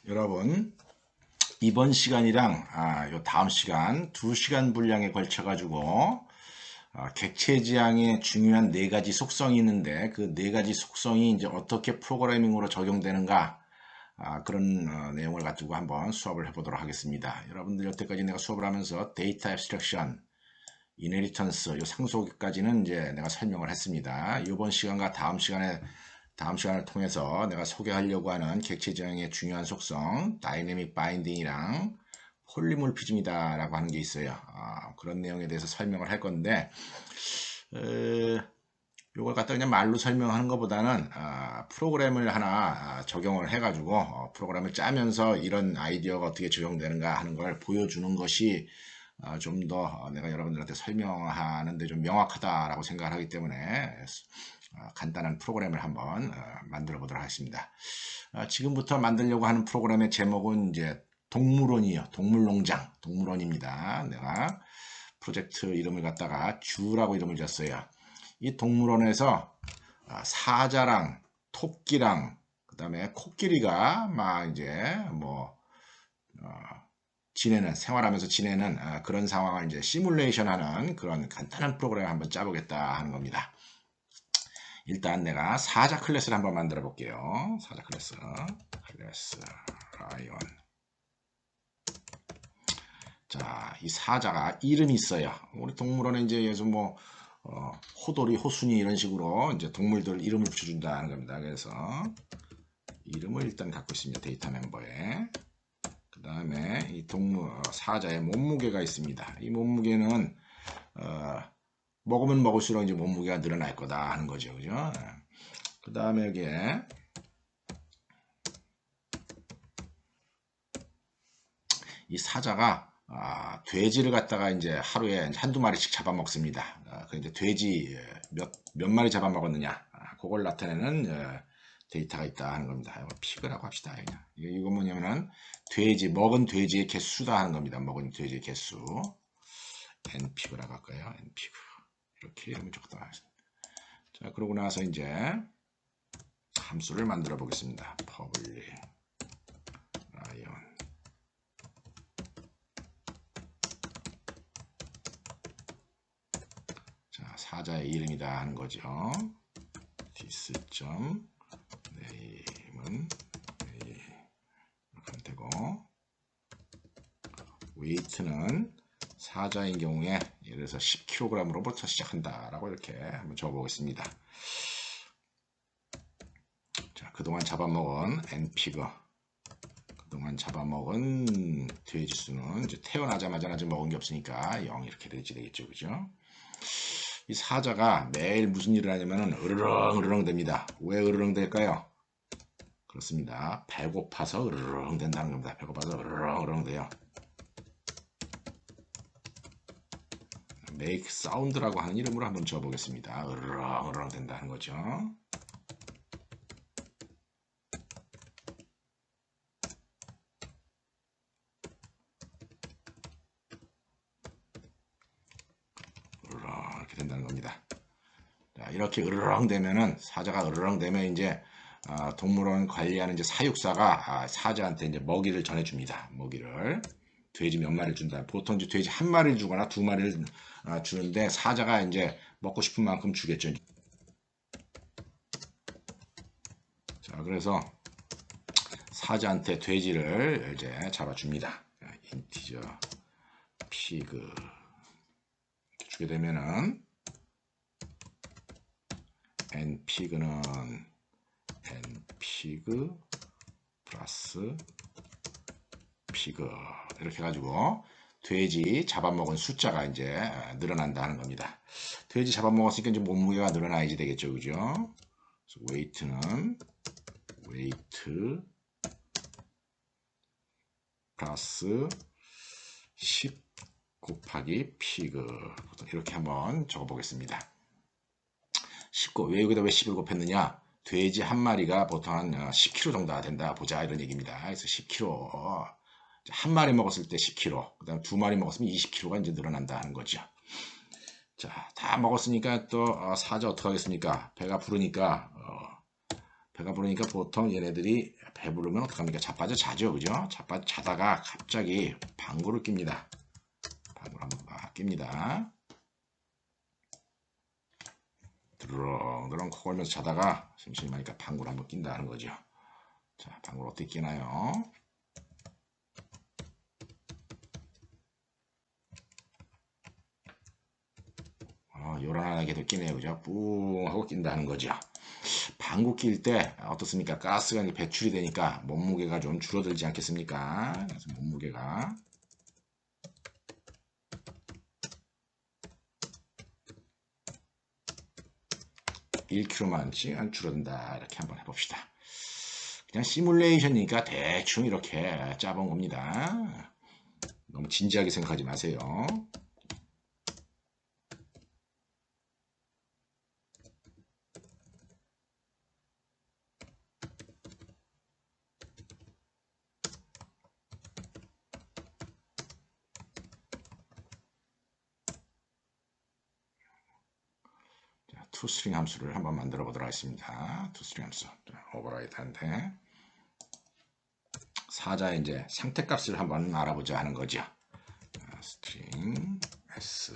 여러분, 이번 시간이랑 요 다음 시간 2시간 분량에 걸쳐 가지고 객체지향의 중요한 네 가지 속성이 있는데 그 네 가지 속성이 이제 어떻게 프로그래밍으로 적용되는가, 그런 내용을 가지고 한번 수업을 해보도록 하겠습니다. 여러분들 여태까지 내가 수업을 하면서 데이터 앱스트랙션, 이네리턴스, 요 상속까지는 이제 내가 설명을 했습니다. 이번 시간과 다음 시간을 통해서 내가 소개하려고 하는 객체지향의 중요한 속성, 다이내믹 바인딩이랑 폴리몰피즘이다라고 하는 게 있어요. 그런 내용에 대해서 설명을 할 건데, 이걸 갖다 그냥 말로 설명하는 것보다는 프로그램을 하나 적용을 해가지고 프로그램을 짜면서 이런 아이디어가 어떻게 적용되는가 하는 걸 보여주는 것이 좀 더 내가 여러분들한테 설명하는데 좀 명확하다라고 생각을 하기 때문에 간단한 프로그램을 한번 만들어 보도록 하겠습니다. 지금부터 만들려고 하는 프로그램의 제목은 이제 동물원이요. 동물농장, 동물원입니다. 내가 프로젝트 이름을 갖다가 주라고 이름을 줬어요. 이 동물원에서 사자랑 토끼랑 그다음에 코끼리가 막 이제 뭐 지내는 생활하면서 지내는 그런 상황을 이제 시뮬레이션하는 그런 간단한 프로그램을 한번 짜보겠다 하는 겁니다. 일단 내가 사자 클래스를 한번 만들어 볼게요. 사자 클래스 라이온. 자, 이 사자가 이름이 있어요. 우리 동물원에 이제 요즘 뭐 호돌이, 호순이 이런 식으로 이제 동물들 이름을 붙여준다는 겁니다. 그래서 이름을 일단 갖고 있습니다. 데이터 멤버에. 그 다음에 이 사자의 몸무게가 있습니다. 이 몸무게는 먹으면 먹을수록 이제 몸무게가 늘어날 거다 하는 거죠. 그죠? 그 다음에 여기에 이 사자가 돼지를 갖다가 이제 하루에 한두 마리씩 잡아먹습니다. 그 이제 돼지 몇 마리 잡아먹었느냐, 그걸 나타내는 데이터가 있다 하는 겁니다. 피그라고 합시다. 그냥. 이거 뭐냐면은 먹은 돼지의 개수다 하는 겁니다. 먹은 돼지의 개수. npg라고 할까요? npg. 이렇게 이름을 적도록 하겠습니다. 자, 그러고 나서 이제 함수를 만들어 보겠습니다. public lion. 자, 사자의 이름이다 하는 거죠. this name은 이렇게 되고, weight는 사자인 경우에 예를 들어서 10kg으로부터 시작한다라고 이렇게 한번 적어보겠습니다. 자, 그동안 잡아먹은 npg, 그동안 잡아먹은 돼지 수는 이제 태어나자마자 아직 먹은 게 없으니까 0 이렇게 되겠죠, 그죠? 이 사자가 매일 무슨 일을 하냐면은 으르렁 으르렁 됩니다. 왜 으르렁 될까요? 그렇습니다. 배고파서 으르렁 된다는 겁니다. 배고파서 으르렁 으르렁 돼요. make sound라고 하는 이름으로 한번 줘보겠습니다. 으르렁 으르렁 된다는 거죠. 으르렁 이렇게 된다는 겁니다. 자, 이렇게 으르렁 되면은, 사자가 으르렁 되면 이제 동물원 관리하는 이제 사육사가 사자한테 이제 먹이를 전해줍니다. 먹이를. 돼지 몇 마리를 준다. 보통 이제 돼지 한 마리를 주거나 두 마리를 주는데, 사자가 이제 먹고 싶은 만큼 주겠죠. 자, 그래서 사자한테 돼지를 이제 잡아줍니다. 인티저 피그 주게 되면은 npg는 npg 플러스 피그 이렇게 해가지고 돼지 잡아먹은 숫자가 이제 늘어난다는 겁니다. 돼지 잡아먹었으니까 이제 몸무게가 늘어나야지 되겠죠, 그죠? 그래서 weight는 weight 플러스 10 곱하기 피그, 이렇게 한번 적어보겠습니다. 왜 여기다 왜 10을 곱했느냐? 돼지 한 마리가 보통 한 10kg 정도가 된다 보자 이런 얘기입니다. 그래서 10kg, 한 마리 먹었을 때 10kg, 그 다음 두 마리 먹었으면 20kg가 이제 늘어난다 하는 거죠. 자, 다 먹었으니까 또 사자 어떡하겠습니까? 배가 부르니까 보통 얘네들이 배부르면 어떡합니까? 자빠져 자죠, 그죠? 자빠져 자다가 갑자기 방구를 낍니다. 방구를 한번 막 낍니다. 드렁드렁 코 골면서 자다가 심심하니까 방구를 한번 낀다는 거죠. 자, 방구를 어떻게 끼나요? 요란하게도 끼네요, 그죠? 뿌 하고 낀다는 거죠. 방구 낄 때 어떻습니까? 가스가 배출이 되니까 몸무게가 좀 줄어들지 않겠습니까? 그래서 몸무게가 1kg만씩 줄어든다. 이렇게 한번 해봅시다. 그냥 시뮬레이션이니까 대충 이렇게 짜본 겁니다. 너무 진지하게 생각하지 마세요. toString 함수를 한번 만들어 보도록 하겠습니다. toString 함수 오버라이드 한데 사자의 이제 상태값을 한번 알아보자 하는 거죠. string s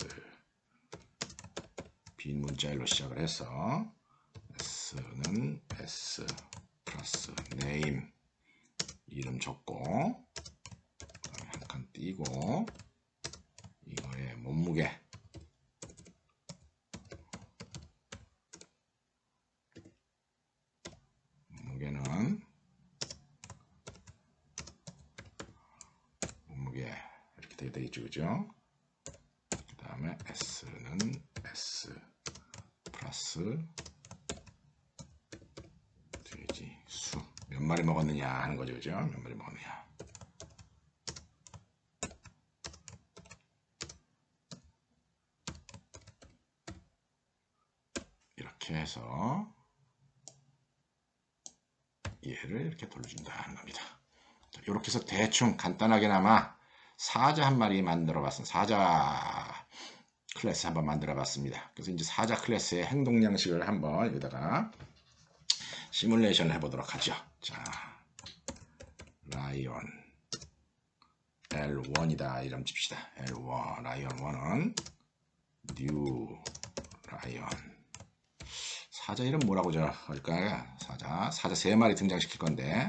빈 문자열로 시작을 해서 s는 s 플러스 name 이름 적고 그다음에 한 칸 띄고 이거의 몸무게 이렇게 되겠죠, 그죠? 그 다음에 s는 s 플러스 돼지 수 몇 마리 먹었느냐 하는 거죠, 그죠? 몇 마리 먹었느냐. 이렇게 해서 얘를 이렇게 돌려준다는 겁니다. 이렇게 해서 대충 간단하게나마 사자 한 마리 만들어 봤습니다. 사자 클래스 한번 만들어 봤습니다. 그래서 이제 사자 클래스의 행동 양식을 한번 여기다가 시뮬레이션을 해보도록 하죠. 자, 라이언 L1이다 이름 칩시다. L1 라이언 1은 new 라이언 사자 이름 뭐라고 할까요? 사자 3마리 등장시킬 건데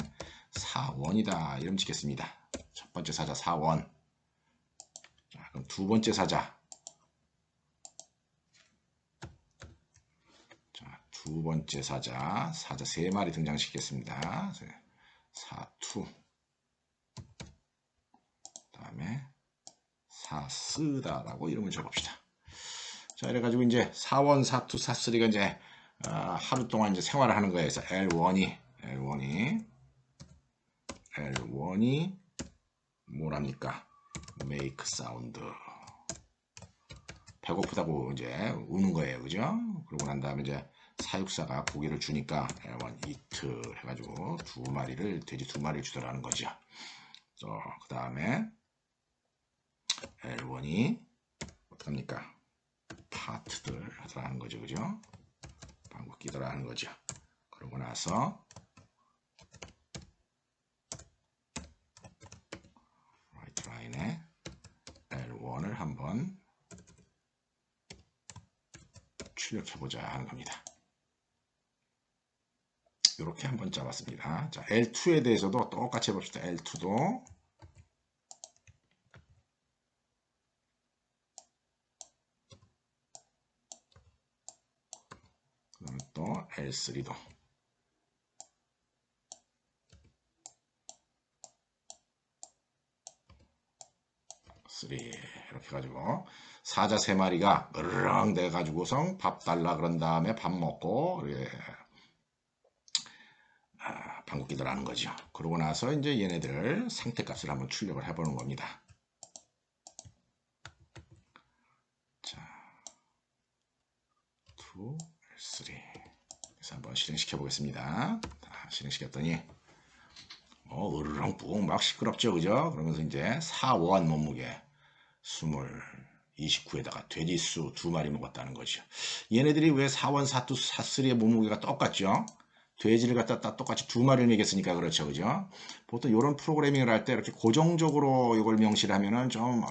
사원이다 이름 짓겠습니다. 첫 번째 사자 사원. 자, 그럼 두 번째 사자. 자, 두 번째 사자 3마리 등장시키겠습니다. 사투. 그다음에 사쓰다라고 이름을 적읍시다. 자, 이래가지고 이제 사원, 사투, 사쓰리가 이제 하루 동안 이제 생활을 하는 거예요. 그래서 L1이 뭐랍니까? make sound. 배고프다고 이제 우는 거예요, 그죠? 그러고 난 다음에 이제 사육사가 고기를 주니까 L1 eat 해가지고 돼지 두 마리를 주더라는 거죠. 그 다음에 L1이 어떡합니까? 파트들 하더라는 거죠, 그죠? 방구 끼더라는 거죠. 그러고 나서 라이트 라인에 L1을 한번 출력해보자 하는 겁니다. 이렇게 한번 짜봤습니다. 자, L2에 대해서도 똑같이 해봅시다. L2도 그다음에 또 L3도 이렇게 가지고 사자 3마리가 으르렁 돼가지고서 밥 달라 그런 다음에 밥 먹고 방구 끼더라는 거죠. 그러고 나서 이제 얘네들 상태값을 한번 출력을 해보는 겁니다. 자, 2, L3 그래서 한번 실행시켜 보겠습니다. 실행시켰더니 으르렁 뿡 막 시끄럽죠, 그죠? 그러면서 이제 사원 몸무게 29에다가 돼지수 2마리 먹었다는 거죠. 얘네들이 왜 사원, 사투, 사쓰리의 몸무게가 똑같죠? 돼지를 갖다 똑같이 두 마리를 먹였으니까 그렇죠. 그죠? 보통 이런 프로그래밍을 할 때 이렇게 고정적으로 이걸 명시를 하면은 좀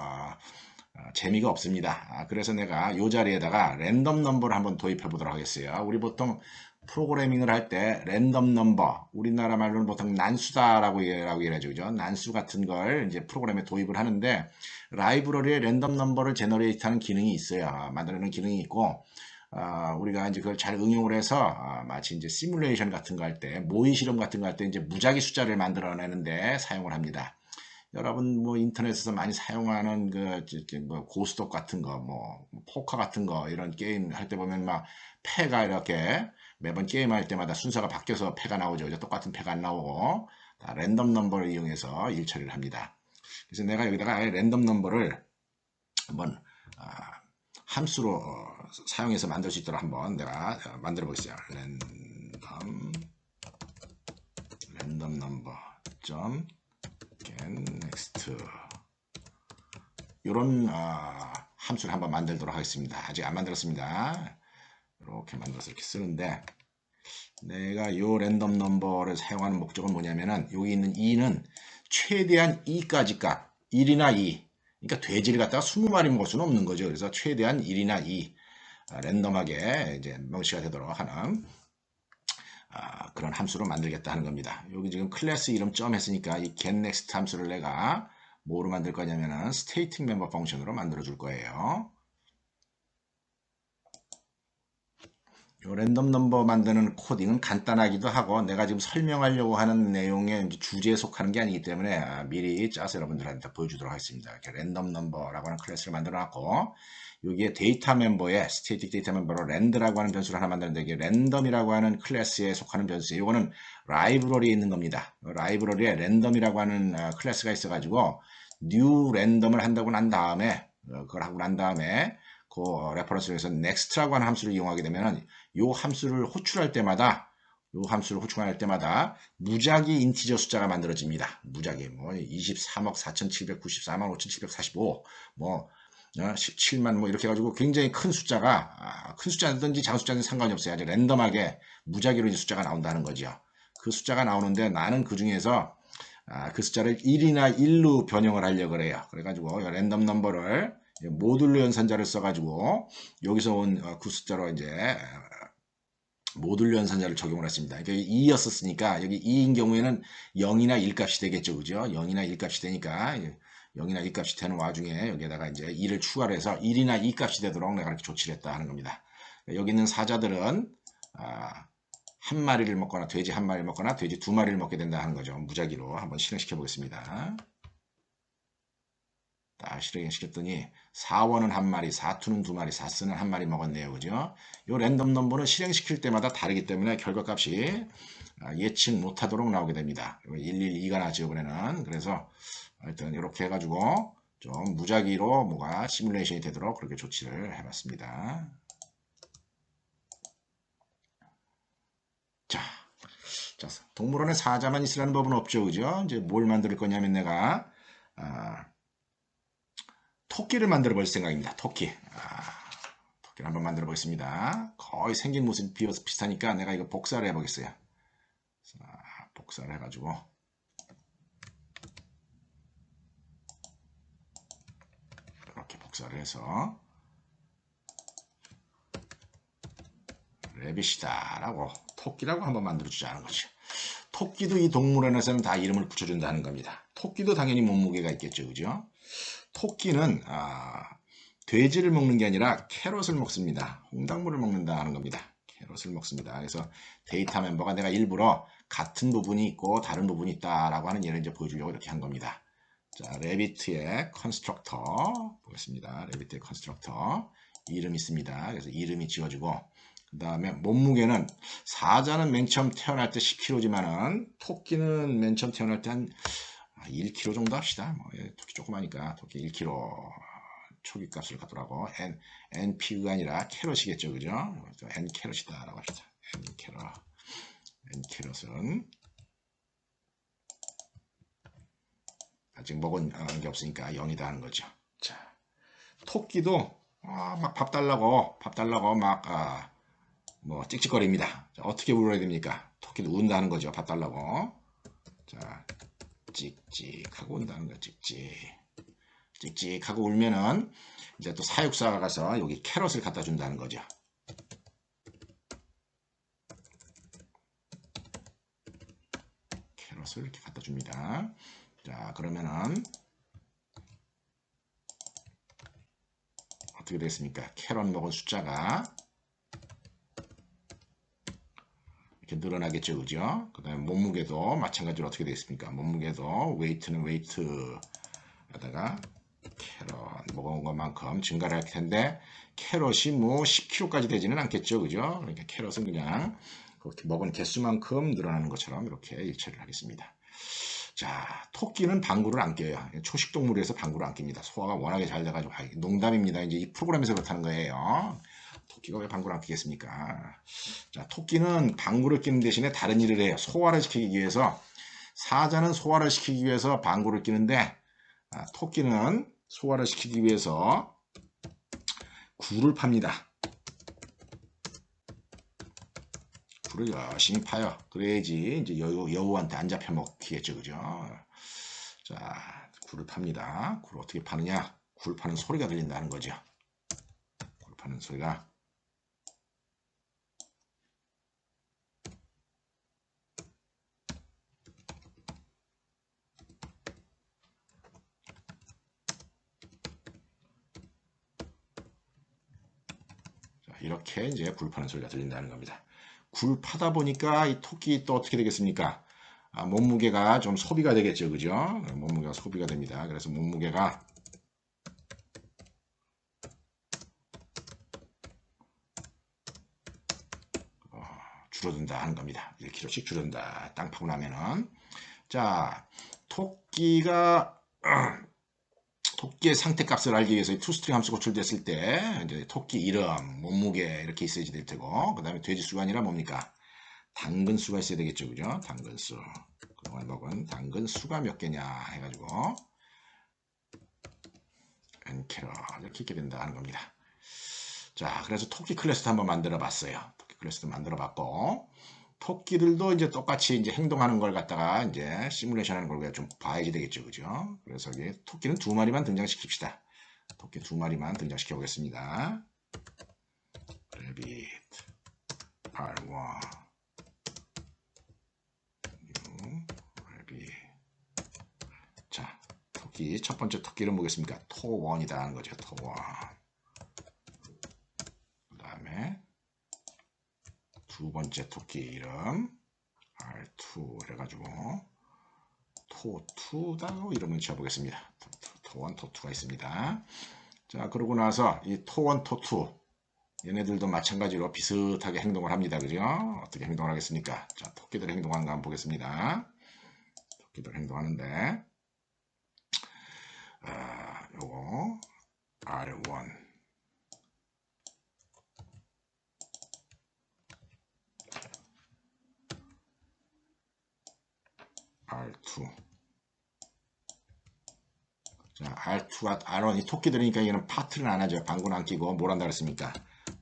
재미가 없습니다. 그래서 내가 이 자리에다가 랜덤 넘버를 한번 도입해 보도록 하겠어요. 우리 보통 프로그래밍을 할 때 랜덤 넘버, 우리나라 말로는 보통 난수다라고 얘기하죠. 그죠? 난수 같은 걸 이제 프로그램에 도입을 하는데 라이브러리에 랜덤 넘버를 제너레이트하는 기능이 있어요. 만들어내는 기능이 있고 우리가 이제 그걸 잘 응용을 해서 마치 이제 시뮬레이션 같은 거 할 때 모의 실험 같은 거 할 때 이제 무작위 숫자를 만들어내는데 사용을 합니다. 여러분 뭐 인터넷에서 많이 사용하는 뭐 고스톱 같은 거, 뭐 포커 같은 거 이런 게임 할 때 보면 막 패가 이렇게 매번 게임할 때마다 순서가 바뀌어서 패가 나오죠. 똑같은 패가 안 나오고 다 랜덤 넘버를 이용해서 일 처리를 합니다. 그래서 내가 여기다가 랜덤 넘버를 한번 함수로 사용해서 만들 수 있도록 한번 내가 만들어 보겠어요. 랜덤 넘버 점 get next 이런 함수를 한번 만들도록 하겠습니다. 아직 안 만들었습니다. 이렇게 만들어서 이렇게 쓰는데 내가 이 랜덤 넘버를 사용하는 목적은 뭐냐면은 여기 있는 2는 최대한 2까지 값 1이나 2 그러니까 돼지를 갖다가 20마리 먹을 수는 없는 거죠. 그래서 최대한 1이나 2 랜덤하게 이제 명시가 되도록 하는 그런 함수로 만들겠다 하는 겁니다. 여기 지금 클래스 이름 점 했으니까 이 getNext 함수를 내가 뭐로 만들 거냐면은 static member 펑션으로 만들어 줄 거예요. 요 랜덤 넘버 만드는 코딩은 간단하기도 하고 내가 지금 설명하려고 하는 내용의 주제에 속하는 게 아니기 때문에 미리 짜서 여러분들한테 보여주도록 하겠습니다. 이렇게 랜덤 넘버라고 하는 클래스를 만들어 놨고 여기에 데이터 멤버에 스태틱 데이터 멤버로 랜드라고 하는 변수를 하나 만드는데 이게 랜덤이라고 하는 클래스에 속하는 변수예요. 이거는 라이브러리에 있는 겁니다. 라이브러리에 랜덤이라고 하는 클래스가 있어가지고 new 랜덤을 한다고 난 다음에 그걸 하고 난 다음에 그 레퍼런스에서 next라고 하는 함수를 이용하게 되면 이 함수를 호출할 때마다 무작위 인티저 숫자가 만들어집니다. 무작위 뭐 23억 4,794만 5,745 뭐 17만 뭐 이렇게 해가지고 굉장히 큰 숫자가 큰 숫자든지 작은 숫자든지 상관이 없어요. 아주 랜덤하게 무작위로 이제 숫자가 나온다는 거죠. 그 숫자가 나오는데 나는 그 중에서 그 숫자를 1이나 1로 변형을 하려고 그래요. 그래가지고 랜덤 넘버를 모듈로 연산자를 써가지고 여기서 온 그 숫자로 이제 모듈 연산자를 적용을 했습니다. 그러니까 2였었으니까 여기 2인 경우에는 0이나 1 값이 되겠죠. 그죠? 0이나 1 값이 되니까 0이나 1 값이 되는 와중에 여기에다가 이제 2를 추가를 해서 1이나 2 값이 되도록 내가 이렇게 조치를 했다 하는 겁니다. 여기 있는 사자들은 한 마리를 먹거나 돼지 한 마리를 먹거나 돼지 두 마리를 먹게 된다 하는 거죠. 무작위로 한번 실행시켜 보겠습니다. 딱 실행시켰더니 4원은 한 마리, 4투는 두 마리, 4쓰는 한 마리 먹었네요. 그죠? 이 랜덤 넘버는 실행시킬 때마다 다르기 때문에 결과값이 예측 못하도록 나오게 됩니다. 112가 나죠, 이번에는. 그래서 하여튼 이렇게 해가지고 좀 무작위로 뭐가 시뮬레이션이 되도록 그렇게 조치를 해봤습니다. 자, 동물원에 사자만 있으라는 법은 없죠, 그죠? 이제 뭘 만들 거냐면 내가 토끼를 만들어 볼 생각입니다. 토끼를 한번 만들어 보겠습니다. 거의 생긴 모습이 비슷하니까 내가 이거 복사를 해보겠어요. 복사를 해가지고 이렇게 복사를 해서 레빗이다 라고 토끼라고 한번 만들어 주자는 거죠. 토끼도 이 동물원에서는 다 이름을 붙여준다는 겁니다. 토끼도 당연히 몸무게가 있겠죠. 그죠? 토끼는 돼지를 먹는 게 아니라 캐럿을 먹습니다. 홍당무를 먹는다 하는 겁니다. 캐럿을 먹습니다. 그래서 데이터 멤버가 내가 일부러 같은 부분이 있고 다른 부분이 있다라고 하는 예를 이제 보여주려고 이렇게 한 겁니다. 자, 레비트의 컨스트럭터 보겠습니다. 레비트의 컨스트럭터 이름 있습니다. 그래서 이름이 지워지고 그 다음에 몸무게는 사자는 맨 처음 태어날 때 10kg지만은 토끼는 맨 처음 태어날 때 한 1kg 정도 합시다. 뭐, 토끼 조그마니까 토끼 1kg 초기 값을 갖더라고. NP가 아니라 캐럿이겠죠. 그죠? N캐럿이다 라고 합시다. N캐럿은 아직 먹은 게 없으니까 0이다 하는 거죠. 자, 토끼도 막 밥 달라고 막 뭐 찍찍거립니다. 자, 어떻게 물어야 됩니까? 토끼도 운다는 거죠. 봐달라고. 자, 찍찍하고 운다는 거. 찍찍하고 울면은 이제 또 사육사가 가서 여기 캐럿을 갖다 준다는 거죠. 캐럿을 이렇게 갖다 줍니다. 자, 그러면은 어떻게 되겠습니까? 캐럿 먹은 숫자가 이렇게 늘어나겠죠, 그죠? 그 다음에 몸무게도 마찬가지로 어떻게 되겠습니까? 몸무게도 웨이트는 웨이트에다가 캐럿 먹은 것만큼 증가를 할 텐데 캐럿이 뭐 10kg까지 되지는 않겠죠, 그죠? 그러니까 캐럿은 그냥 그렇게 먹은 개수만큼 늘어나는 것처럼 이렇게 일처리를 하겠습니다. 자, 토끼는 방구를 안 껴요. 초식 동물에서 방구를 안 낍니다. 소화가 워낙에 잘 돼가지고 농담입니다. 이제 이 프로그램에서 그렇다는 거예요. 토끼가 왜 방구를 안 끼겠습니까? 자, 토끼는 방구를 끼는 대신에 다른 일을 해요. 소화를 시키기 위해서. 사자는 소화를 시키기 위해서 방구를 끼는데 토끼는 소화를 시키기 위해서 굴을 팝니다. 굴을 열심히 파요. 그래야지 이제 여우한테 안 잡혀 먹히겠죠, 그죠? 자, 굴을 팝니다. 굴을 어떻게 파느냐? 굴 파는 소리가 들린다는 거죠. 굴 파는 소리가. 자, 이렇게 이제 굴 파는 소리가 들린다는 겁니다. 굴 파다 보니까 이 토끼 또 어떻게 되겠습니까? 몸무게가 좀 소비가 되겠죠, 그죠? 몸무게가 소비가 됩니다. 그래서 몸무게가 줄어든다 하는 겁니다. 1kg씩 줄어든다. 땅 파고 나면은. 자, 토끼의 상태값을 알기 위해서 투스트링 함수 고출됐을 때 이제 토끼 이름, 몸무게 이렇게 있어야지 될 테고, 그 다음에 돼지수가 아니라 뭡니까? 당근수가 있어야 되겠죠, 그죠? 당근수. 그동안 먹은 당근수가 몇 개냐 해가지고 n캐럿 이렇게 있게 된다 하는 겁니다. 자, 그래서 토끼 클래스도 한번 만들어 봤어요. 토끼 클래스도 만들어 봤고, 토끼들도 이제 똑같이 이제 행동하는 걸 갖다가 이제 시뮬레이션 하는 걸 좀 봐야지 되겠죠, 그죠? 그래서 여기 토끼는 2마리만 등장시킵시다. 토끼 2마리만 등장시켜 보겠습니다. 레빗 R1 레빗. 자, 토끼 첫 번째 토끼는 뭐겠습니까? 토1이다 하는 거죠. 토1. 그 다음에 두 번째 토끼 이름 R2 해가지고 토2다 이름을 지어보겠습니다. 토1, 토2가 있습니다. 자, 그러고 나서 이 토1, 토2 얘네들도 마찬가지로 비슷하게 행동을 합니다. 그죠? 어떻게 행동을 하겠습니까? 자, 토끼들 행동하는 거 한번 보겠습니다. 토끼들 행동하는데 요거 R1 R2. 자, R2, R1, 이 토끼들이니까 얘는 파트를 안 하죠. 방구는 안 끼고 뭘 한다 그랬습니까?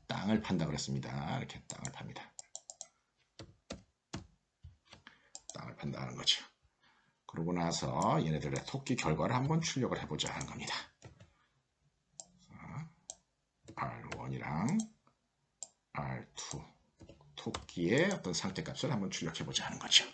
땅을 판다 그랬습니다. 이렇게 땅을 팝니다. 땅을 판다는 거죠. 그러고 나서 얘네들의 토끼 결과를 한번 출력을 해보자 하는 겁니다. R1이랑 R2 토끼의 어떤 상태값을 한번 출력해보자 하는 거죠.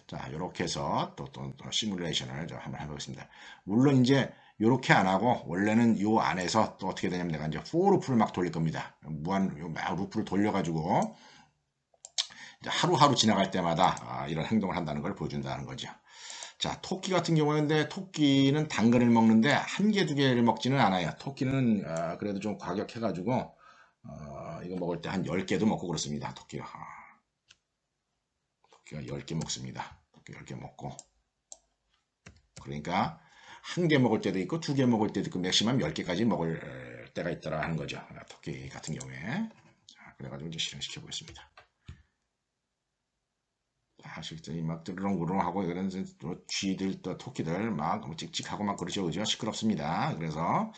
자, 이렇게 해서 또 시뮬레이션을 좀 한번 해보겠습니다. 물론 이제 이렇게 안 하고 원래는 이 안에서 또 어떻게 되냐면 내가 이제 for 루프를 막 돌릴 겁니다. 무한 막 루프를 돌려가지고 이제 하루하루 지나갈 때마다 이런 행동을 한다는 걸 보여준다는 거죠. 자, 토끼 같은 경우인데 토끼는 당근을 먹는데 한 개, 두 개를 먹지는 않아요. 토끼는 그래도 좀 과격해가지고 이거 먹을 때 한 10개도 먹고 그렇습니다. 토끼가 10개 먹습니다. 토끼 10개 먹고 그러니까 한 개 먹을 때도 있고 2개 먹을 때도 있고 맥시멈 10개까지 먹을 때가 있더라 하는 거죠. 토끼 같은 경우에. 자, 그래가지고 이제 실행시켜 보겠습니다. 실제로 막 드르렁드르렁 하고 이런 쥐들 또 토끼들 막 찍찍하고 막 그러죠, 그죠? 시끄럽습니다. 그래서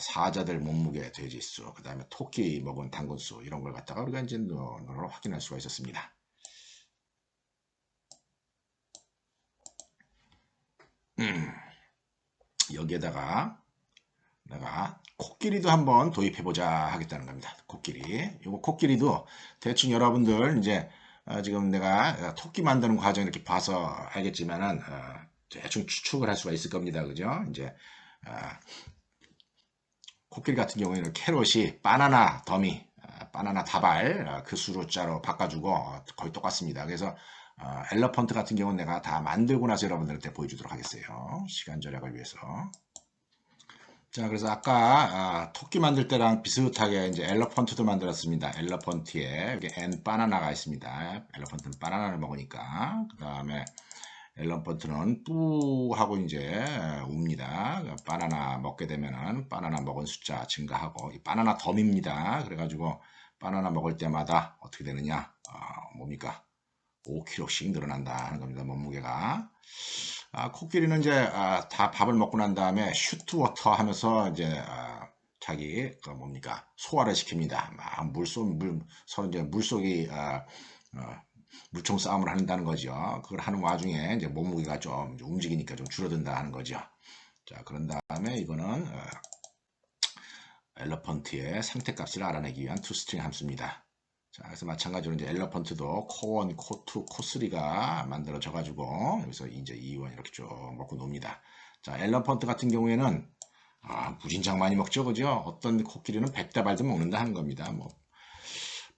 사자들 몸무게, 돼지수, 그 다음에 토끼 먹은 당근수 이런 걸 갖다가 우리가 이제 확인할 수가 있었습니다. 여기에다가 내가 코끼리도 한번 도입해보자 하겠다는 겁니다. 코끼리. 요거 코끼리도 대충 여러분들 이제 지금 내가 토끼 만드는 과정 이렇게 봐서 알겠지만은 대충 추측을 할 수가 있을 겁니다. 그죠? 이제 코끼리 같은 경우에는 캐럿이 바나나 더미, 바나나 다발 그 수로자로 바꿔주고 거의 똑같습니다. 그래서 엘러펀트 같은 경우는 내가 다 만들고 나서 여러분들한테 보여주도록 하겠어요. 시간 절약을 위해서. 자, 그래서 아까 토끼 만들 때랑 비슷하게 이제 엘러펀트도 만들었습니다. 엘러펀트에 여기 앤 바나나가 있습니다. 엘러펀트는 바나나를 먹으니까. 그 다음에 엘러펀트는 뿌 하고 이제 웁니다. 바나나 먹게 되면은 바나나 먹은 숫자 증가하고 이 바나나 덤입니다. 그래가지고 바나나 먹을 때마다 어떻게 되느냐? 뭡니까? 5kg씩 늘어난다는 겁니다. 몸무게가. 코끼리는 이제 다 밥을 먹고 난 다음에 슈트 워터 하면서 이제 자기 그 뭡니까 소화를 시킵니다. 막 서로 이제 물속이 물총 싸움을 한다는 거죠. 그걸 하는 와중에 이제 몸무게가 좀 움직이니까 좀 줄어든다 하는 거죠. 자, 그런 다음에 이거는 엘러펀트의 상태값을 알아내기 위한 투스트링 함수입니다. 자, 그래서 마찬가지로 이제 엘러펀트도 코1, 코2, 코3가 만들어져 가지고 여기서 이제 2원 이렇게 쭉 먹고 놉니다. 자, 엘러펀트 같은 경우에는 무진장 많이 먹죠, 그죠? 어떤 코끼리는 100다발도 먹는다 하는 겁니다. 뭐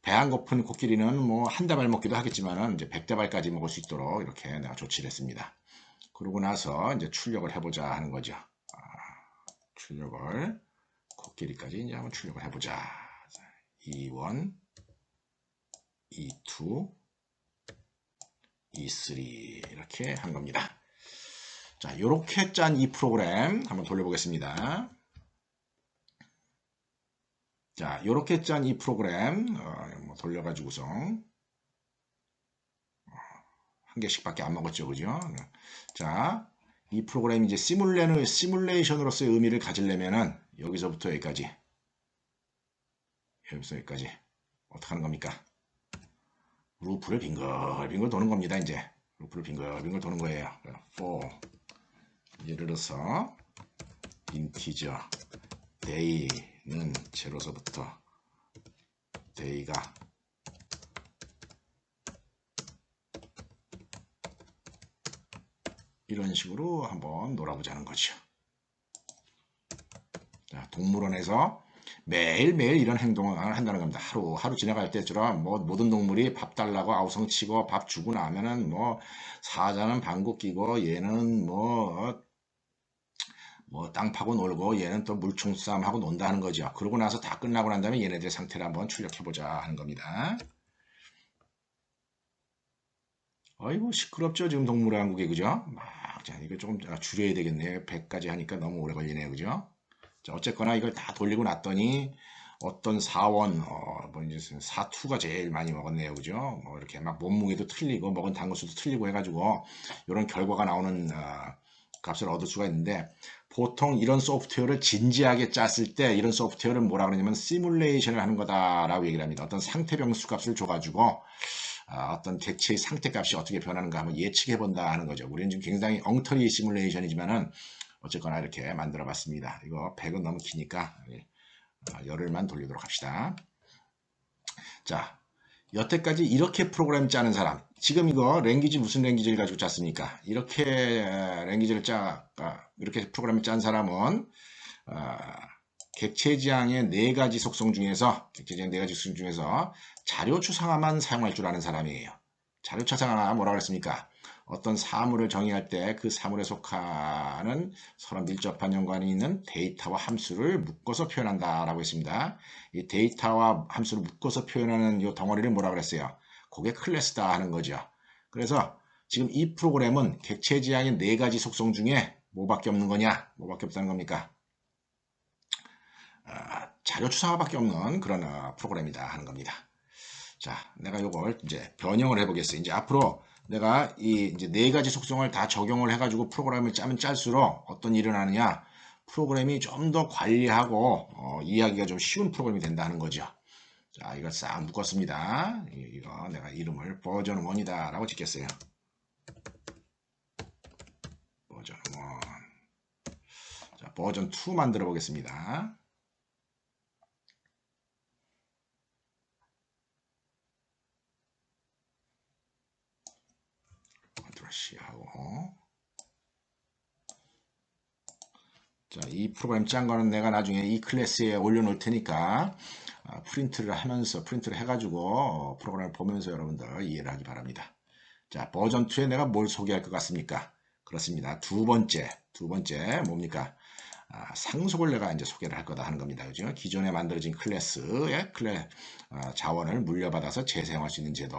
배 안 고픈 코끼리는 뭐 한 다발 먹기도 하겠지만은 이제 100다발까지 먹을 수 있도록 이렇게 내가 조치를 했습니다. 그러고 나서 이제 출력을 해보자 하는 거죠. 출력을 코끼리까지 이제 한번 출력을 해보자. 2원, 2, 2, 3 이렇게 한 겁니다. 자, 이렇게 짠 이 프로그램 한번 돌려보겠습니다. 자, 이렇게 짠 이 프로그램 돌려가지고서 한 개씩밖에 안 먹었죠, 그죠? 자, 이 프로그램이 이제 시뮬레이션으로서의 의미를 가지려면은 여기서부터 여기까지 어떻게 하는 겁니까? 루프를 빙글빙글 도는 겁니다. 이제 루프를 빙글빙글 도는 거예요. for 예를 들어서 인티저 day는 제로서부터 day가 이런 식으로 한번 놀아보자는 거죠. 자, 동물원에서 매일매일 이런 행동을 한다는 겁니다. 하루 지나갈 때처럼 뭐 모든 동물이 밥 달라고 아우성치고 밥 주고 나면은 뭐 사자는 방구 끼고 얘는 뭐 땅 파고 놀고 얘는 또 물총 싸움 하고 논다 하는 거죠. 그러고 나서 다 끝나고 난 다음에 얘네들 상태를 한번 출력해보자 하는 겁니다. 아이고 시끄럽죠 지금 동물왕국에 그죠? 자, 이거 조금 줄여야 되겠네요. 100까지 하니까 너무 오래 걸리네요. 그죠? 자, 어쨌거나 이걸 다 돌리고 났더니 어떤 사원, 뭐 이제 사투가 제일 많이 먹었네요. 그죠? 뭐 이렇게 막 몸무게도 틀리고 먹은 단것수도 틀리고 해가지고 이런 결과가 나오는 값을 얻을 수가 있는데 보통 이런 소프트웨어를 진지하게 짰을 때 이런 소프트웨어를 뭐라 그러냐면 시뮬레이션을 하는 거다라고 얘기를 합니다. 어떤 상태 변수 값을 줘가지고 어떤 객체의 상태값이 어떻게 변하는가 한번 예측해 본다 하는 거죠. 우리는 지금 굉장히 엉터리 시뮬레이션이지만은 어쨌거나 이렇게 만들어 봤습니다. 이거 100은 너무 기니까 열흘만 돌리도록 합시다. 자, 여태까지 이렇게 프로그램 짜는 사람, 지금 이거 랭귀지 무슨 랭귀지를 가지고 짰습니까? 이렇게 랭귀지를 이렇게 프로그램을 짠 사람은 객체지향의 4가지 속성 중에서 자료 추상화만 사용할 줄 아는 사람이에요. 자료 추상화 뭐라고 그랬습니까? 어떤 사물을 정의할 때 그 사물에 속하는 서로 밀접한 연관이 있는 데이터와 함수를 묶어서 표현한다라고 했습니다. 이 데이터와 함수를 묶어서 표현하는 이 덩어리를 뭐라고 그랬어요? 그게 클래스다 하는 거죠. 그래서 지금 이 프로그램은 객체지향의 4가지 속성 중에 뭐밖에 없는 거냐? 뭐밖에 없다는 겁니까? 자료 추상화밖에 없는 그런 프로그램이다 하는 겁니다. 자, 내가 이걸 이제 변형을 해보겠어요. 이제 앞으로 내가 이 이제 4가지 속성을 다 적용을 해가지고 프로그램을 짜면 짤수록 어떤 일이 일어나느냐? 프로그램이 좀 더 관리하고 이해하기가 좀 쉬운 프로그램이 된다는 거죠. 자, 이걸 싹 묶었습니다. 이거 내가 이름을 버전 1이다 라고 짓겠어요. 버전 1. 자, 버전 2 만들어 보겠습니다. 컨트롤 C 하고, 자, 이 프로그램 짠 거는 내가 나중에 이 클래스에 올려놓을 테니까 프린트를 해가지고 프로그램을 보면서 여러분들 이해를 하기 바랍니다. 자, 버전 2에 내가 뭘 소개할 것 같습니까? 그렇습니다. 두 번째 뭡니까? 상속을 내가 이제 소개를 할 거다 하는 겁니다. 그죠? 기존에 만들어진 클래스의 자원을 물려받아서 재사용할 수 있는 제도.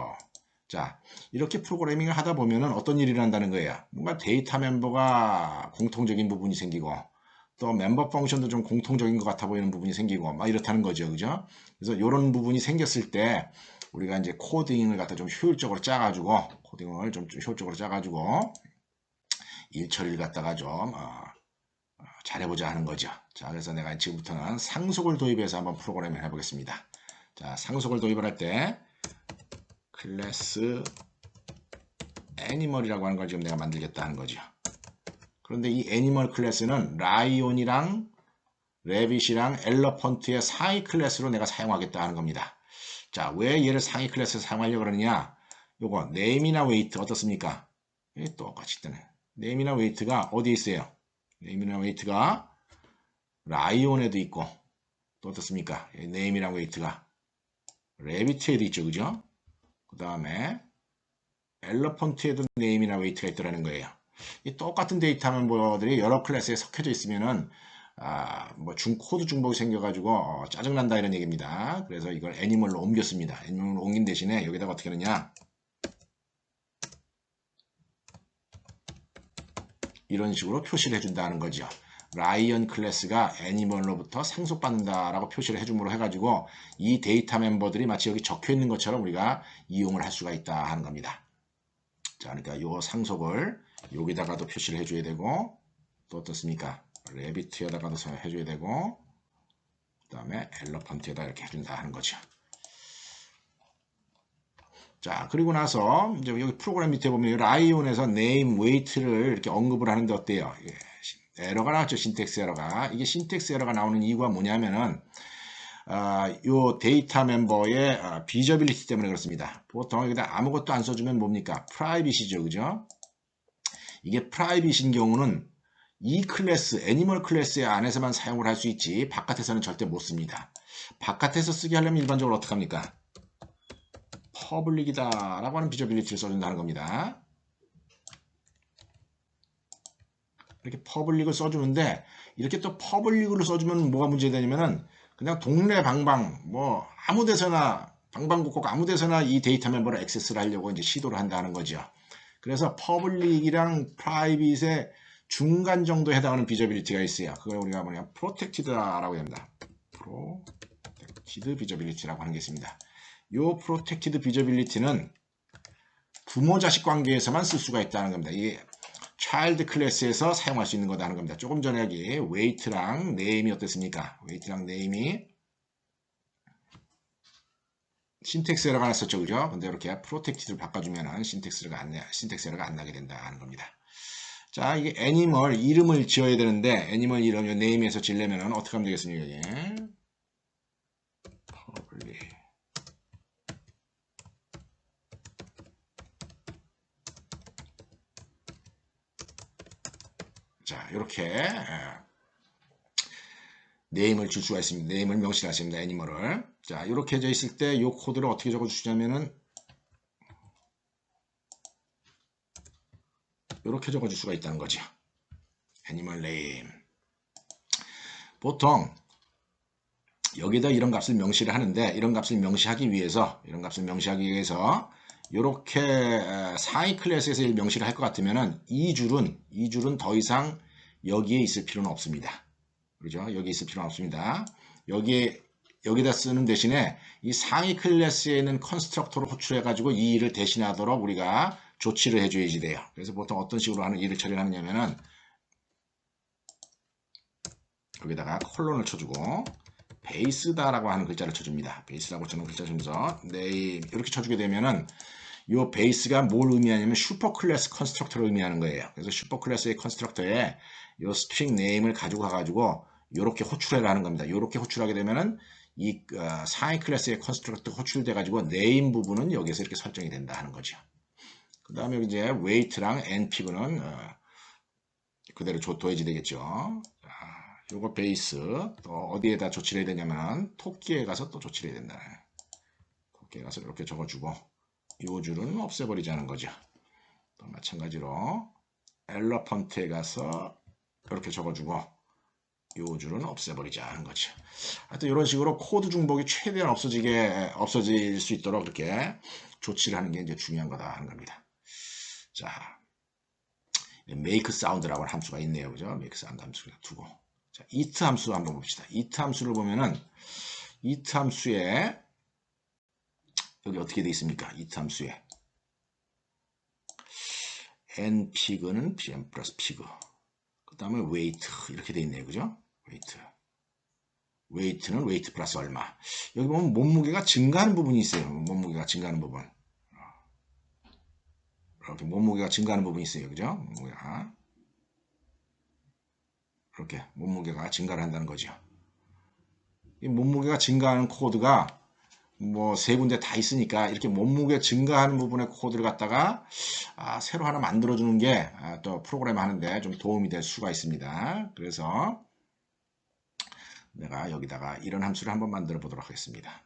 자, 이렇게 프로그래밍을 하다 보면은 어떤 일이 일어난다는 거예요. 뭔가 데이터 멤버가 공통적인 부분이 생기고, 또 멤버 펑션도 좀 공통적인 것 같아 보이는 부분이 생기고, 막 이렇다는 거죠. 그죠? 그래서 이런 부분이 생겼을 때, 우리가 이제 코딩을 갖다 좀 효율적으로 짜가지고, 일 처리를 갖다가 좀, 잘해보자 하는 거죠. 자, 그래서 내가 지금부터는 상속을 도입해서 한번 프로그래밍을 해보겠습니다. 자, 상속을 도입을 할 때, 클래스 애니멀이라고 하는 걸 지금 내가 만들겠다 하는 거죠. 그런데 이 애니멀 클래스는 라이온이랑 레빗이랑 엘러펀트의 상위 클래스로 내가 사용하겠다 하는 겁니다. 자, 왜 얘를 상위 클래스에 사용하려고 그러느냐? 요거 네임이나 웨이트 어떻습니까? 똑같이 뜨네. 네임이나 웨이트가 어디에 있어요? 네임이나 웨이트가 라이온에도 있고, 또 어떻습니까? 네임이랑 웨이트가 레빗에도 있죠. 그죠? 그 다음에 엘러펀트에도 네임이나 웨이트가 있더라는 거예요. 이 똑같은 데이터 멤버들이 여러 클래스에 섞여져 있으면은 뭐 코드 중복이 생겨가지고 짜증난다 이런 얘기입니다. 그래서 이걸 애니멀로 옮겼습니다. 애니멀로 옮긴 대신에 여기다가 어떻게 하느냐, 이런 식으로 표시를 해준다는 거죠. 라이언 클래스가 애니멀로부터 상속받는다라고 표시를 해줌으로 해가지고 이 데이터 멤버들이 마치 여기 적혀 있는 것처럼 우리가 이용을 할 수가 있다 하는 겁니다. 자, 그러니까 요 상속을 여기다가도 표시를 해줘야 되고, 또 어떻습니까? 레비트에다가도 해줘야 되고, 그 다음에 엘러펀트에다 이렇게 해준다 하는 거죠. 자, 그리고 나서 이제 여기 프로그램 밑에 보면 라이온에서 name, weight를 이렇게 언급을 하는데 어때요? 에러가 나왔죠. 신텍스 에러가. 이게 신텍스 에러가 나오는 이유가 뭐냐면은 요 데이터 멤버의 비저빌리티 때문에 그렇습니다. 보통 여기다 아무것도 안 써주면 뭡니까? 프라이빗이죠. 그죠? 이게 프라이빗인 경우는 이 클래스, 애니멀 클래스 안에서만 사용을 할 수 있지 바깥에서는 절대 못 씁니다. 바깥에서 쓰게 하려면 일반적으로 어떻게 합니까? 퍼블릭이다 라고 하는 비저빌리티를 써준다는 겁니다. 이렇게 퍼블릭을 써주는데, 이렇게 또 퍼블릭으로 써주면 뭐가 문제가 되냐면은 그냥 동네 방방 뭐 아무 데서나 방방곡곡 아무 데서나 이 데이터 멤버를 액세스를 하려고 이제 시도를 한다는 거죠. 그래서 퍼블릭이랑 프라이빗의 중간 정도에 해당하는 비저빌리티가 있어요. 그걸 우리가 뭐냐 프로텍티드라고 합니다. 프로텍티드 비저빌리티라고 하는 게 있습니다. 이 프로텍티드 비저빌리티는 부모 자식 관계에서만 쓸 수가 있다는 겁니다. 이 차일드 클래스에서 사용할 수 있는 거다 하는 겁니다. 조금 전에 여기 웨이트랑 네임이 어땠습니까? 웨이트랑 네임이 신텍스 에러가 났었죠. 그죠? 근데 이렇게 프로텍티드를 바꿔주면은 신텍스 에러가 안 나게 된다 하는 겁니다. 자, 이게 애니멀 이름을 지어야 되는데, 애니멀 이름, 네임에서 지으려면은 어떻게 하면 되겠습니까? 이게 public. 자, 이렇게 네임을 줄 수가 있습니다. 네임을 명시할 수 있습니다. 애니멀을. 자, 이렇게 해져 있을 때 이 코드를 어떻게 적어주시냐면은 이렇게 적어줄 수가 있다는 거죠. 애니멀 네임. 보통 여기다 이런 값을 명시를 하는데, 이런 값을 명시하기 위해서 이렇게 상위 클래스에서 명시를 할 것 같으면은 이 줄은 더 이상 여기에 있을 필요는 없습니다. 그렇죠? 여기 있을 필요는 없습니다. 여기다 쓰는 대신에 이 상위 클래스에 있는 컨스트럭터로 호출해 가지고 이 일을 대신하도록 우리가 조치를 해줘야지 돼요. 그래서 보통 어떤 식으로 하는 일을 처리를 하느냐면은 여기다가 콜론을 쳐주고 베이스다라고 하는 글자를 쳐줍니다. 베이스라고 저는 글자 주면서 네임 이렇게 쳐주게 되면은 요 베이스가 뭘 의미하냐면 슈퍼 클래스 컨스트럭터를 의미하는 거예요. 그래서 슈퍼 클래스의 컨스트럭터에 요 스트링 네임을 가지고 가가지고 요렇게 호출해라는 겁니다. 요렇게 호출하게 되면은 이 상위 클래스의 컨스트럭터 호출돼 가지고 네임 부분은 여기서 이렇게 설정이 된다 하는 거죠. 그 다음에 이제 웨이트랑 np는 그대로 더해지 되겠죠. 자, 요거 베이스 또 어디에다 조치를 해야 되냐면 토끼에 가서 또 조치를 해야 된다. 토끼에 가서 이렇게 적어주고 요 줄은 없애버리자는 거죠. 또 마찬가지로 엘러펀트에 가서 이렇게 적어주고 요 줄은 없애버리자 하는 거죠. 하여튼 이런 식으로 코드 중복이 최대한 없어질 수 있도록 이렇게 조치를 하는 게 이제 중요한 거다 하는 겁니다. 자, make sound라고 하는 함수가 있네요. 그죠? make sound 함수를 두고. 자, it 함수 한번 봅시다. it 함수를 보면은 it 함수에 여기 어떻게 돼 있습니까? it 함수에 npg는 pm 플러스 pg 그 다음에 weight 이렇게 돼 있네요. 그죠? weight는 weight 플러스 얼마. 여기 보면 몸무게가 증가하는 부분이 있어요. 몸무게가 증가하는 부분. 이렇게 몸무게가 증가하는 부분이 있어요. 그죠? 이렇게 몸무게가 증가를 한다는 거죠. 이 몸무게가 증가하는 코드가 뭐 세 군데 다 있으니까 이렇게 몸무게 증가하는 부분의 코드를 갖다가 새로 하나 만들어주는 게 또 프로그램 하는데 좀 도움이 될 수가 있습니다. 그래서 내가 여기다가 이런 함수를 한번 만들어 보도록 하겠습니다.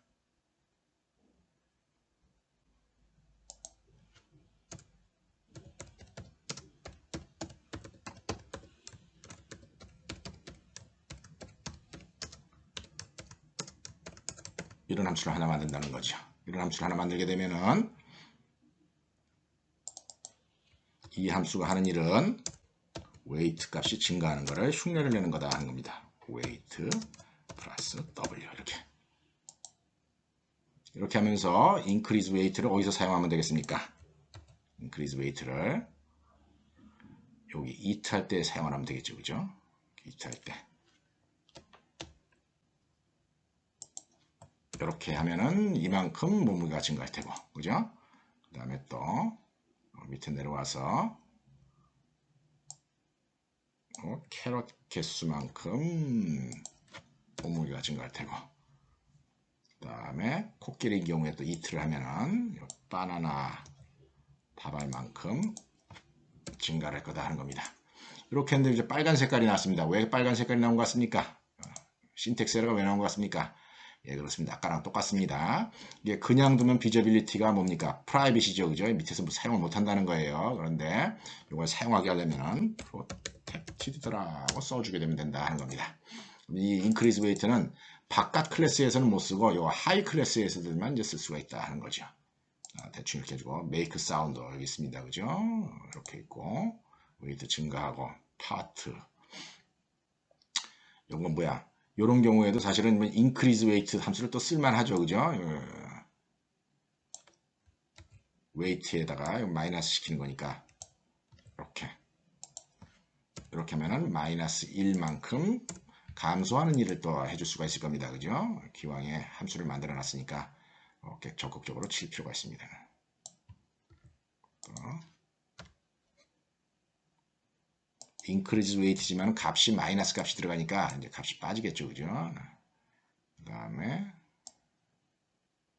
이런 함수를 하나 만든다는 거죠. 이런 함수를 하나 만들게 되면은 이 함수가 하는 일은 weight 값이 증가하는 것을 흉내를 내는 거다 하는 겁니다. weight 플러스 w 이렇게 하면서 increase weight를 어디서 사용하면 되겠습니까? increase weight를 여기 it 할 때 사용하면 되겠죠. 그죠? it 할 때 이렇게 하면은 이만큼 몸무게가 증가할 테고, 그죠? 그 다음에 또 밑에 내려와서 캐럿 개수만큼 몸무게가 증가할 테고, 그 다음에 코끼리인 경우에 또 이트를 하면은 바나나 다발만큼 증가할 거다 하는 겁니다. 이렇게 했는데 이제 빨간 색깔이 나왔습니다. 왜 빨간 색깔이 나온 것 같습니까? 신텍스 에러가 왜 나온 것 같습니까? 예, 그렇습니다. 아까랑 똑같습니다. 이게 그냥 두면 비저빌리티가 뭡니까? 프라이빗이죠. 그죠? 밑에서 뭐 사용을 못 한다는 거예요. 그런데 이걸 사용하게 하려면 protected라고 써주게 되면 된다 하는 겁니다. 이 increase weight는 바깥 클래스에서는 못 쓰고 요 하이 클래스에서만 이제 쓸 수가 있다 하는 거죠. 대충 이렇게 해주고 make sound 여기 있습니다. 그죠? 이렇게 있고 weight 증가하고 part 이건 뭐야? 이런 경우에도 사실은 increase weight 함수를 또 쓸만하죠. 그죠? weight에다가 마이너스 시키는 거니까 이렇게 하면은 마이너스 1만큼 감소하는 일을 또 해줄 수가 있을 겁니다. 그죠? 기왕에 함수를 만들어 놨으니까 이렇게 적극적으로 칠 필요가 있습니다. increase weight지만 값이 마이너스 값이 들어가니까 이제 값이 빠지겠죠. 그죠? 그 다음에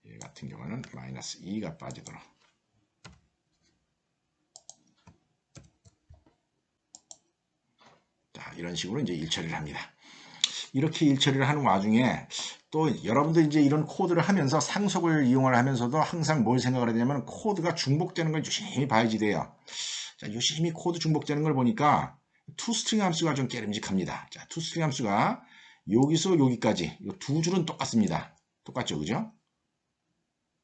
얘 같은 경우는 마이너스 2가 빠지도록 자, 이런 식으로 이제 일처리를 합니다. 이렇게 일처리를 하는 와중에 또 여러분들 이제 이런 코드를 하면서 상속을 이용을 하면서도 항상 뭘 생각을 하냐면 코드가 중복되는 걸 유심히 봐야지 돼요. 자, 유심히 코드 중복되는 걸 보니까 toString 함수가 좀 깨름직합니다. 자, toString 함수가 여기서 여기까지 이 두 줄은 똑같습니다. 똑같죠, 그죠?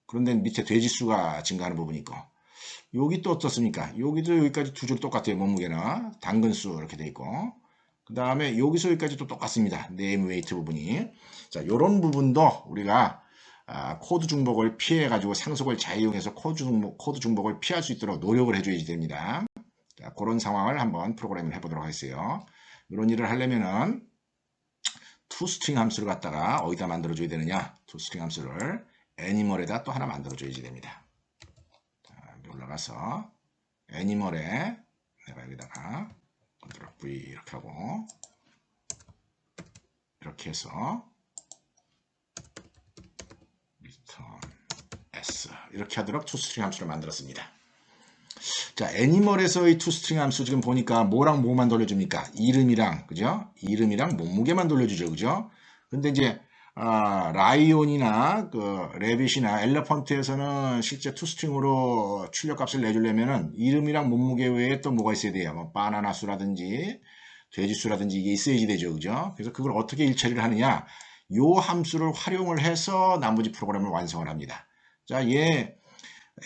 그런데 밑에 돼지수가 증가하는 부분이 있고 여기 또 어떻습니까? 여기도 여기까지 두 줄 똑같아요. 몸무게나 당근수 이렇게 돼 있고 그 다음에 여기서 여기까지 또 똑같습니다. 네임 웨이트 부분이 자, 이런 부분도 우리가 코드 중복을 피해 가지고 상속을 잘 이용해서 코드 중복을 피할 수 있도록 노력을 해줘야지 됩니다. 자, 그런 상황을 한번 프로그램을 해보도록 하겠어요. 이런 일을 하려면은 toString 함수를 갖다가 어디다 만들어줘야 되느냐? toString 함수를 애니멀에다 또 하나 만들어줘야지 됩니다. 자, 올라가서 애니멀에 내가 여기다가 컨트롤 V 이렇게 하고 이렇게 해서 return s 이렇게 하도록 toString 함수를 만들었습니다. 자, 애니멀에서의 toString 함수 지금 보니까 뭐랑 뭐만 돌려줍니까? 이름이랑, 그죠? 이름이랑 몸무게만 돌려주죠, 그죠? 근데 이제 라이온이나 레빗이나 엘레펀트에서는 실제 toString으로 출력값을 내주려면은 이름이랑 몸무게 외에 또 뭐가 있어야 돼요? 뭐 바나나 수라든지 돼지 수라든지 이게 있어야지 되죠, 그죠? 그래서 그걸 어떻게 일처리를 하느냐? 요 함수를 활용을 해서 나머지 프로그램을 완성을 합니다. 자, 얘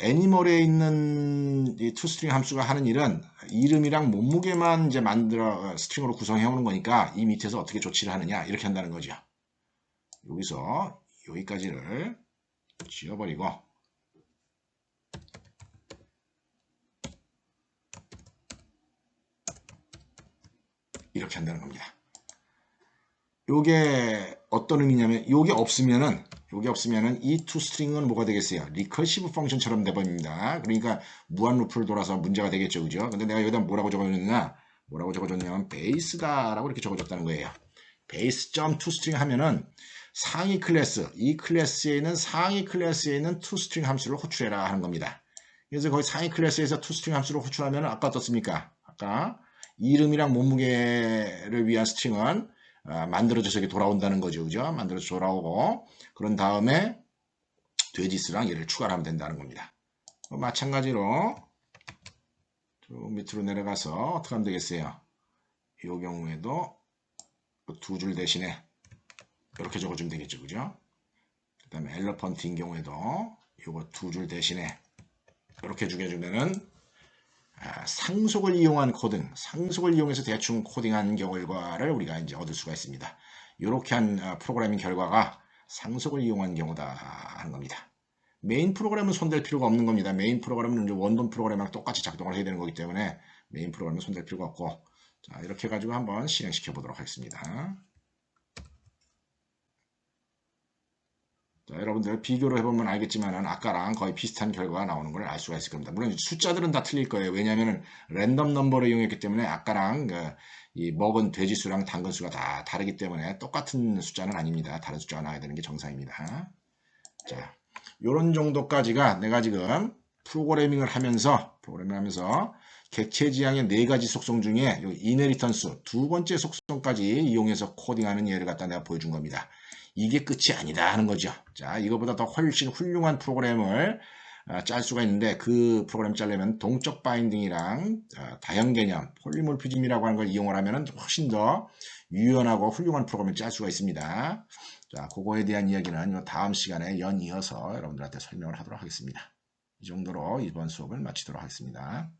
애니멀에 있는 이 toString 함수가 하는 일은 이름이랑 몸무게만 이제 만들어 스트링으로 구성해 오는 거니까 이 밑에서 어떻게 조치를 하느냐 이렇게 한다는 거죠. 여기서 여기까지를 지워버리고 이렇게 한다는 겁니다. 요게 어떤 의미냐면 요게 없으면은 이 toString은 뭐가 되겠어요? 리커시브 펑션처럼 돼버립니다. 그러니까 무한 루프를 돌아서 문제가 되겠죠, 그죠? 근데 내가 여기다 뭐라고 적어줬냐면 베이스다라고 이렇게 적어줬다는 거예요. base.toString 하면은 상위 클래스, 이 클래스에 있는 상위 클래스에 있는 toString 함수를 호출해라 하는 겁니다. 그래서 거기 상위 클래스에서 toString 함수를 호출하면 아까 어떻습니까? 아까 이름이랑 몸무게를 위한 스트링은 만들어져서 이렇게 돌아온다는 거죠. 그죠? 만들어서 돌아오고, 그런 다음에 돼지수랑 얘를 추가를 하면 된다는 겁니다. 마찬가지로 쭉 밑으로 내려가서 어떻게 하면 되겠어요? 이 경우에도 두 줄 대신에 이렇게 적어주면 되겠죠. 그죠? 그 다음에 엘러펀트인 경우에도 이거 두 줄 대신에 이렇게 죽여주면은 상속을 이용한 코딩, 상속을 이용해서 대충 코딩한 결과를 우리가 이제 얻을 수가 있습니다. 이렇게 한 프로그래밍 결과가 상속을 이용한 경우다 하는 겁니다. 메인 프로그램은 손댈 필요가 없는 겁니다. 메인 프로그램은 이제 원본 프로그램이랑 똑같이 작동을 해야 되는 거기 때문에 메인 프로그램은 손댈 필요가 없고, 자, 이렇게 해가지고 한번 실행시켜 보도록 하겠습니다. 자, 여러분들 비교를 해보면 알겠지만 아까랑 거의 비슷한 결과가 나오는 걸 알 수가 있을 겁니다. 물론 숫자들은 다 틀릴 거예요. 왜냐하면 랜덤 넘버를 이용했기 때문에 아까랑 이 먹은 돼지수랑 당근수가 다 다르기 때문에 똑같은 숫자는 아닙니다. 다른 숫자가 나와야 되는 게 정상입니다. 자, 요런 정도까지가 내가 지금 프로그래밍을 하면서 객체 지향의 4가지 속성 중에 이네리턴스 두 번째 속성까지 이용해서 코딩하는 예를 갖다 내가 보여준 겁니다. 이게 끝이 아니다 하는 거죠. 자, 이거보다 더 훨씬 훌륭한 프로그램을 짤 수가 있는데 그 프로그램 짜려면 동적 바인딩이랑 다형 개념, 폴리몰피즘이라고 하는 걸 이용을 하면 훨씬 더 유연하고 훌륭한 프로그램을 짤 수가 있습니다. 자, 그거에 대한 이야기는 다음 시간에 연이어서 여러분들한테 설명을 하도록 하겠습니다. 이 정도로 이번 수업을 마치도록 하겠습니다.